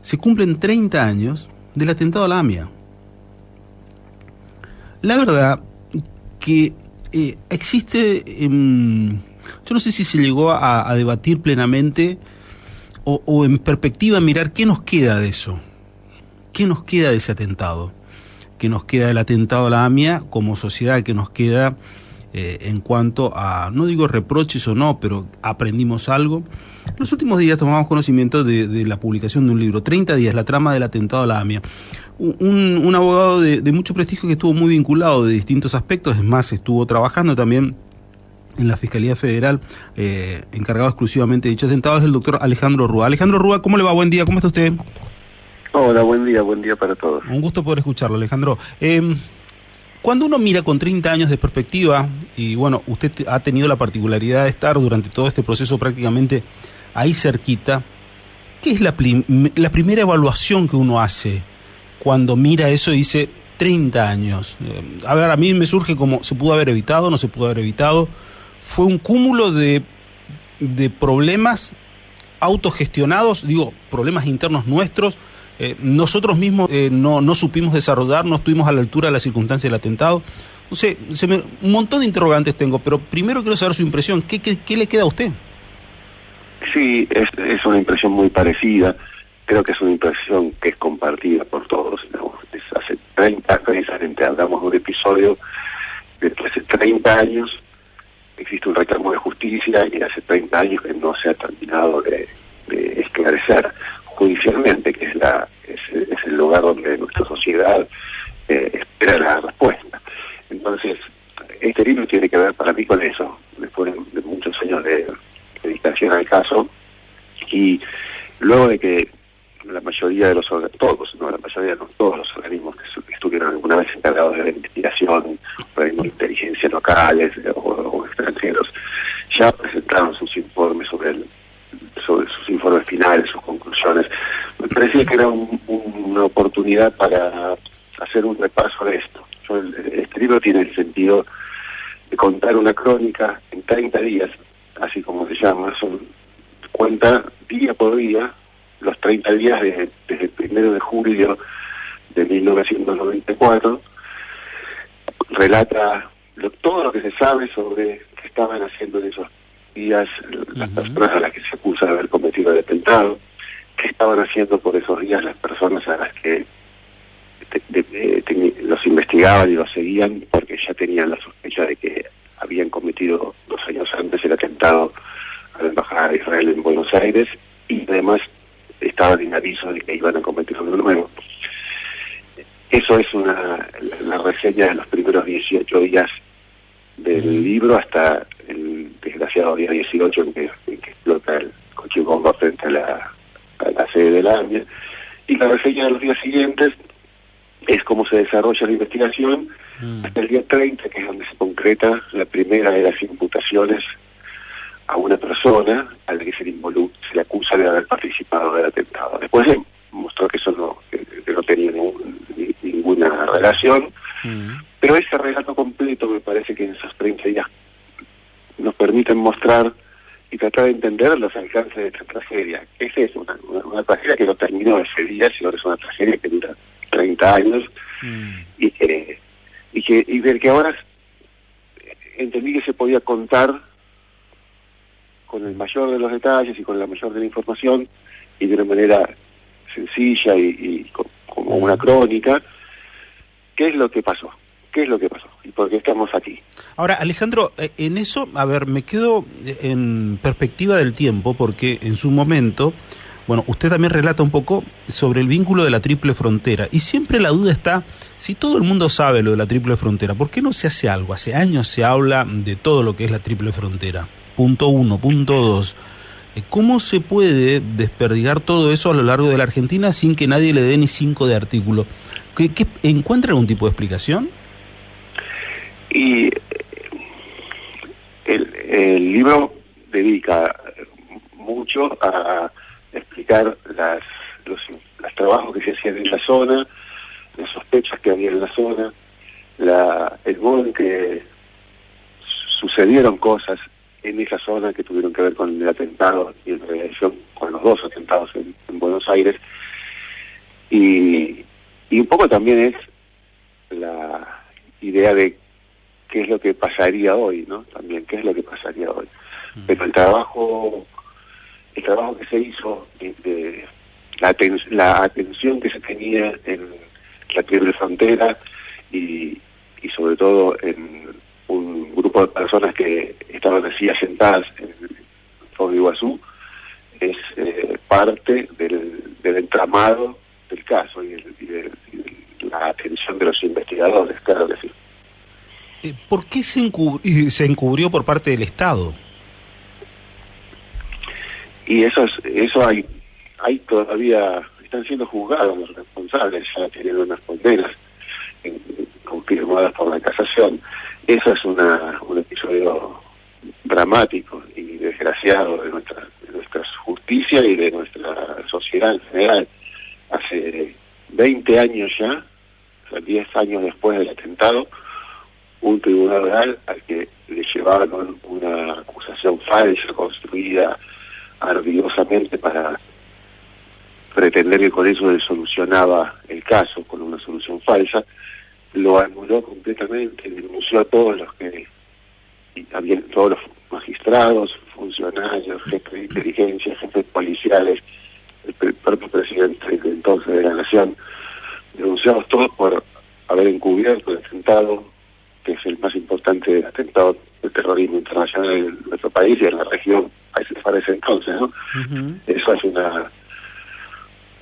se cumplen 30 años del atentado a la AMIA. La verdad que existe, yo no sé si se llegó a debatir plenamente o en perspectiva mirar qué nos queda de eso, qué nos queda de ese atentado, qué nos queda del atentado a la AMIA como sociedad, qué nos queda en cuanto a, no digo reproches o no, pero aprendimos algo. En los últimos días tomamos conocimiento de la publicación de un libro, 30 días, la trama del atentado a la AMIA. Un abogado de mucho prestigio que estuvo muy vinculado de distintos aspectos, es más, estuvo trabajando también en la Fiscalía Federal, encargado exclusivamente de dicho atentado, es el doctor Alejandro Rúa. Alejandro Rúa, ¿cómo le va? Buen día, ¿cómo está usted? Hola, buen día para todos. Un gusto poder escucharlo, Alejandro. Cuando uno mira con 30 años de perspectiva, y bueno, usted ha tenido la particularidad de estar durante todo este proceso prácticamente ahí cerquita, ¿qué es la primera evaluación que uno hace cuando mira eso y dice 30 años? A ver, a mí me surge como, ¿se pudo haber evitado? ¿No se pudo haber evitado? Fue un cúmulo de problemas autogestionados, digo, problemas internos nuestros. Nosotros mismos no supimos desarrollar, no estuvimos a la altura de las circunstancias del atentado. No sé, un montón de interrogantes tengo, pero primero quiero saber su impresión. ¿Qué le queda a usted? Sí, es una impresión muy parecida. Creo que es una impresión que es compartida por todos. ¿No? Hace 30 años, hablamos de un episodio de que hace 30 años existe un reclamo de justicia y hace 30 años que no se ha terminado de esclarecer judicialmente, que es el lugar donde nuestra sociedad espera la respuesta. Entonces, este libro tiene que ver para mí con eso, después de muchos años de dedicación al caso, y luego de que la mayoría de todos los organismos que estuvieron alguna vez encargados de la investigación, organismos de inteligencia locales o extranjeros, ya presentaron sus informes sobre sus informes finales, sus conclusiones. Me parecía que era una oportunidad para hacer un repaso de esto. Este libro tiene el sentido de contar una crónica en 30 días, así como se llama, cuenta día por día los 30 días desde el 1 de julio de 1994, relata todo lo que se sabe sobre qué estaban haciendo en esos días las personas a las que se acusa de haber cometido el atentado, qué estaban haciendo por esos días las personas a las que los investigaban y los seguían porque ya tenían la sospecha de que habían cometido 2 años antes el atentado a la Embajada de Israel en Buenos Aires y además estaban en aviso de que iban a cometer uno nuevo. Eso es la reseña de los primeros 18 días del libro hasta el desgraciado día 18 en que explota el coche bomba frente a la sede de la AMIA, y la reseña de los días siguientes es cómo se desarrolla la investigación hasta el día 30, que es donde se concreta la primera de las imputaciones a una persona a la que se le acusa de haber participado del atentado. Después se mostró que eso que no tenía ninguna relación, pero ese relato completo me parece que en esos 30 días nos permiten mostrar y tratar de entender los alcances de esta tragedia. Esa es una tragedia que no terminó ese día, sino que es una tragedia que dura 30 años y del que ahora entendí que se podía contar con el mayor de los detalles y con la mayor de la información y de una manera sencilla y como una crónica, ¿qué es lo que pasó? ¿Qué es lo que pasó? ¿Y por qué estamos aquí? Ahora, Alejandro, en eso, a ver, me quedo en perspectiva del tiempo, porque en su momento, bueno, usted también relata un poco sobre el vínculo de la triple frontera, y siempre la duda está, si todo el mundo sabe lo de la triple frontera, ¿por qué no se hace algo? Hace años se habla de todo lo que es la triple frontera. Punto 1, punto 2. ¿Cómo se puede desperdigar todo eso a lo largo de la Argentina sin que nadie le dé ni 5 de artículo? ¿Qué encuentra algún tipo de explicación? Y el libro dedica mucho a explicar los trabajos que se hacían en la zona, las sospechas que había en la zona, el modo en que sucedieron cosas en esa zona que tuvieron que ver con el atentado y en relación con los 2 atentados en Buenos Aires, Y un poco también es la idea de qué es lo que pasaría hoy, ¿no? También, qué es lo que pasaría hoy. Pero el trabajo que se hizo, la atención que se tenía en la triple frontera y sobre todo en un grupo de personas que estaban así asentadas en Foz de Iguazú, es parte del entramado del caso y de la atención de los investigadores, claro que sí. ¿Por qué se encubrió por parte del Estado? Y eso hay todavía, están siendo juzgados los responsables, ya tienen unas condenas confirmadas por la casación. Eso es un episodio dramático y desgraciado de nuestra justicia y de nuestra sociedad en general. Hace 20 años ya, o sea, 10 años después del atentado, un tribunal oral al que le llevaron una acusación falsa construida ardidosamente para pretender que con eso le solucionaba el caso, con una solución falsa, lo anuló completamente, denunció a todos todos los magistrados, funcionarios, jefes de inteligencia, jefes policiales, el propio presidente entonces de la Nación, denunciados todos por haber encubierto el atentado, que es el más importante atentado de terrorismo internacional en nuestro país y en la región, para ese entonces, ¿no? Uh-huh. Eso es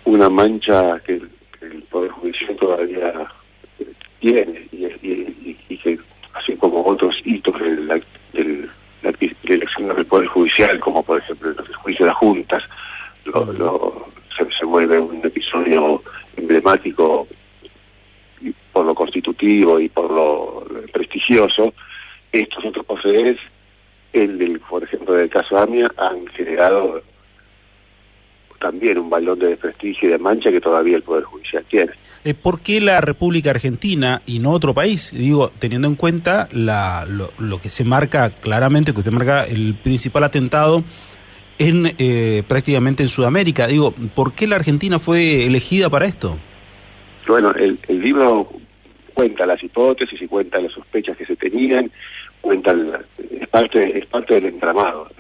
una mancha que el Poder Judicial todavía tiene y que, así como otros hitos de la elección del Poder Judicial, como por ejemplo el juicio de las juntas, se vuelve un episodio emblemático por lo constitutivo y por lo prestigioso. Estos otros poderes, por ejemplo, del caso AMIA, han generado también un balón de desprestigio y de mancha que todavía el Poder Judicial tiene. ¿Por qué la República Argentina y no otro país? Digo, teniendo en cuenta lo que se marca claramente, que usted marca el principal atentado prácticamente en Sudamérica. Digo, ¿por qué la Argentina fue elegida para esto? Bueno, el libro cuenta las hipótesis y cuenta las sospechas que se tenían, cuenta es parte del entramado,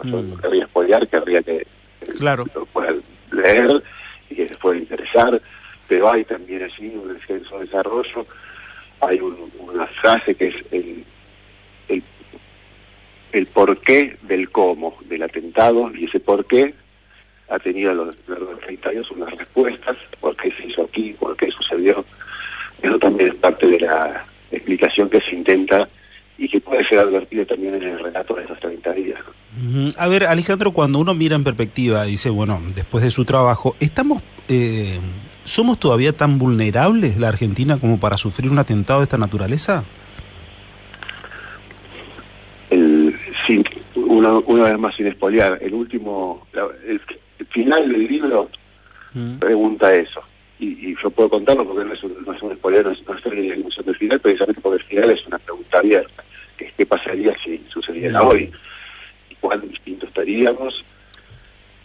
Yo no querría spoilear, querría que claro, lo puedan leer y que les pueda interesar, pero hay también allí un extenso desarrollo. Hay una frase que es el porqué del cómo del atentado, y ese porqué ha tenido a lo largo de 30 años unas respuestas: por qué se hizo aquí, por qué sucedió. Eso también es parte de la explicación que se intenta y que puede ser advertido también en el relato de esos 30 días. A ver, Alejandro, cuando uno mira en perspectiva, dice, bueno, después de su trabajo, ¿somos todavía tan vulnerables, la Argentina, como para sufrir un atentado de esta naturaleza? Una vez más, sin espolear, el final del libro pregunta eso. Y yo puedo contarlo porque no es un spoiler, no estoy en la emoción del final, precisamente porque el final es una pregunta abierta, que es qué pasaría si sucediera hoy, y cuán distintos estaríamos,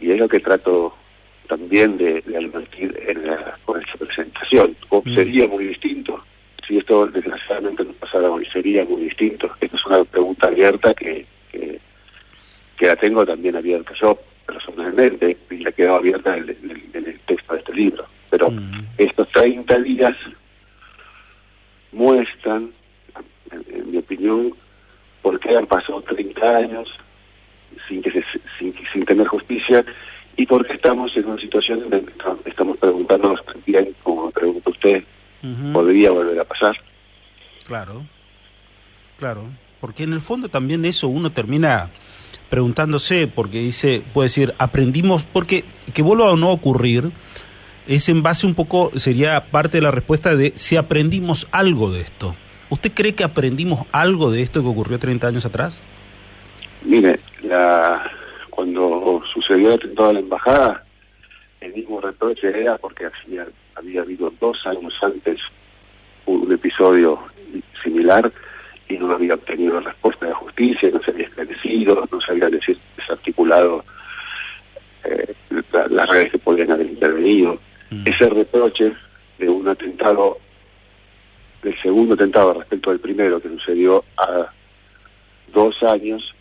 y es lo que trato también de advertir con esta presentación. ¿Sería muy distinto? Si esto desgraciadamente nos pasara hoy, ¿sería muy distinto? Esta es una pregunta abierta que la tengo también abierta yo personalmente, y la quedó abierta en el texto de este libro. Pero estos 30 días muestran, en mi opinión, por qué han pasado 30 años sin tener justicia, y por qué estamos en una situación en la que estamos preguntándonos también, como me pregunta usted, ¿podría volver a pasar? Claro, porque en el fondo también eso uno termina preguntándose, porque puede decir, aprendimos, porque que vuelva o no a ocurrir, es en base un poco, sería parte de la respuesta de si aprendimos algo de esto. ¿Usted cree que aprendimos algo de esto que ocurrió 30 años atrás? Mire, cuando sucedió el atentado a la embajada, el mismo reproche era porque había habido 2 años antes un episodio similar y no había obtenido respuesta de justicia, no se había esclarecido, no se había desarticulado las redes que podían haber intervenido. ese reproche de un atentado, del segundo atentado respecto al primero, que sucedió a 2 años,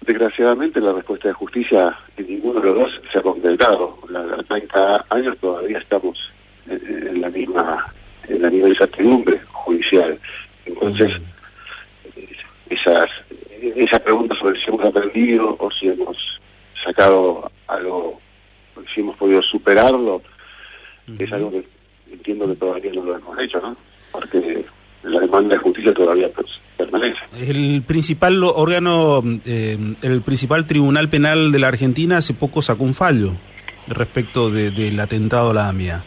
desgraciadamente la respuesta de justicia en ninguno de los dos se ha concretado. A 30 años todavía estamos en la misma incertidumbre judicial. Entonces, esa pregunta sobre si hemos aprendido o si hemos sacado algo, si hemos podido superarlo, es algo que entiendo que todavía no lo hemos hecho, ¿no? Porque la demanda de justicia todavía permanece. El principal órgano, el principal tribunal penal de la Argentina hace poco sacó un fallo respecto del atentado a la AMIA.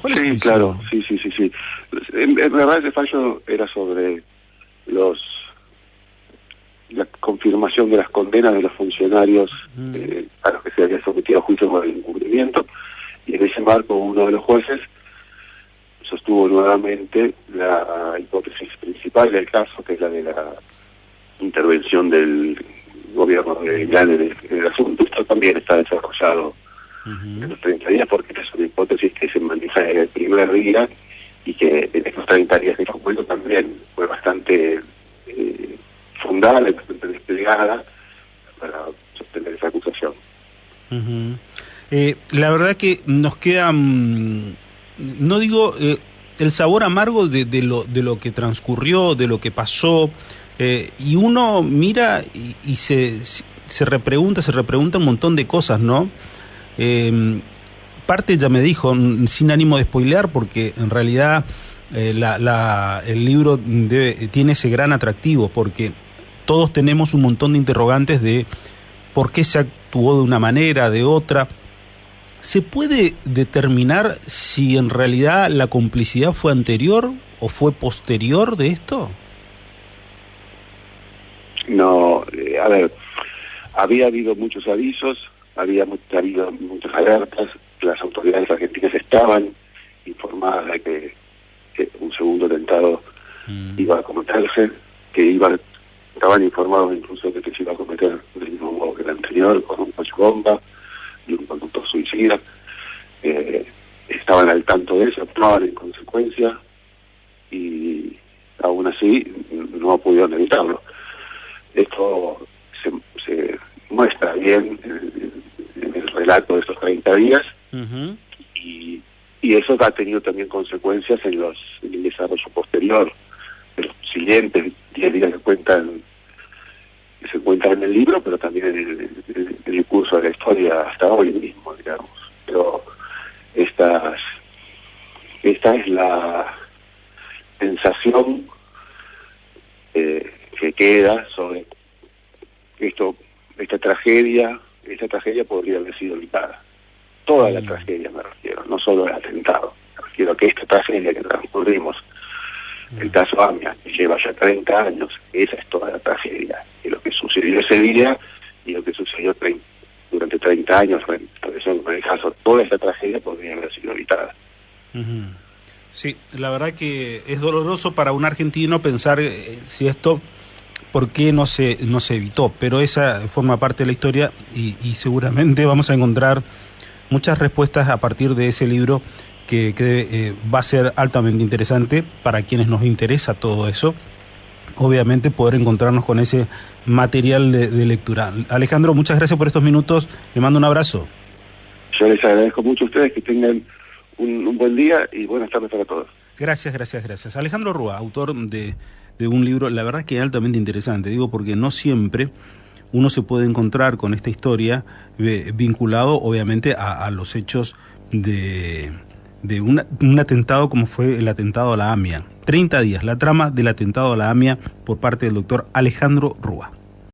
¿Cuál es Sí, claro, sí. En verdad ese fallo era sobre la confirmación de las condenas de los funcionarios a los que se había sometido a juicio por el incumplimiento, y en ese marco uno de los jueces sostuvo nuevamente la hipótesis principal del caso, que es la de la intervención del gobierno de Milán en el asunto. Esto también está desarrollado en los 30 días, porque es una hipótesis que se maneja desde el primer día y que en estos 30 días de documento también fue bastante fundada, bastante desplegada para sostener esa acusación. La verdad que nos queda, no digo el sabor amargo de lo que transcurrió, de lo que pasó, y uno mira y se repregunta un montón de cosas, ¿no? Parte ya me dijo, sin ánimo de spoilear, porque en realidad el libro tiene ese gran atractivo, porque todos tenemos un montón de interrogantes de por qué se actuó de una manera, de otra. ¿Se puede determinar si en realidad la complicidad fue anterior o fue posterior de esto? No, a ver, había habido muchos avisos, había habido muchas alertas, las autoridades argentinas estaban informadas de que un segundo atentado iba a cometerse, estaban informados incluso de que se iba a cometer del mismo modo que el anterior, con un coche bomba y un conductor suicida. Estaban al tanto de eso, actuaban en consecuencia, y aún así no pudieron evitarlo. Esto se muestra bien en el relato de estos 30 días, y eso ha tenido también consecuencias en el desarrollo posterior de los siguientes 10 días que se cuentan en el libro, pero también en el curso de la historia hasta hoy mismo, digamos. Pero esta es la sensación que queda sobre esta tragedia podría haber sido evitada. Toda la tragedia me refiero, no solo el atentado. Me refiero a que esta tragedia que transcurrimos, el caso AMIA, que lleva ya 30 años, esa es toda la tragedia. Y lo que sucedió ese día y lo que sucedió durante 30 años, en el caso, toda esta tragedia podría haber sido evitada. Sí, la verdad que es doloroso para un argentino pensar si esto, por qué no se evitó, pero esa forma parte de la historia, y seguramente vamos a encontrar muchas respuestas a partir de ese libro que va a ser altamente interesante para quienes nos interesa todo eso. Obviamente poder encontrarnos con ese material de lectura. Alejandro, muchas gracias por estos minutos, le mando un abrazo. Yo les agradezco mucho a ustedes, que tengan un buen día y buenas tardes para todos. Gracias. Alejandro Rúa, autor de un libro, la verdad que altamente interesante, digo, porque no siempre uno se puede encontrar con esta historia vinculado obviamente a los hechos de un atentado como fue el atentado a la AMIA. 30 días, la trama del atentado a la AMIA por parte del doctor Alejandro Rúa.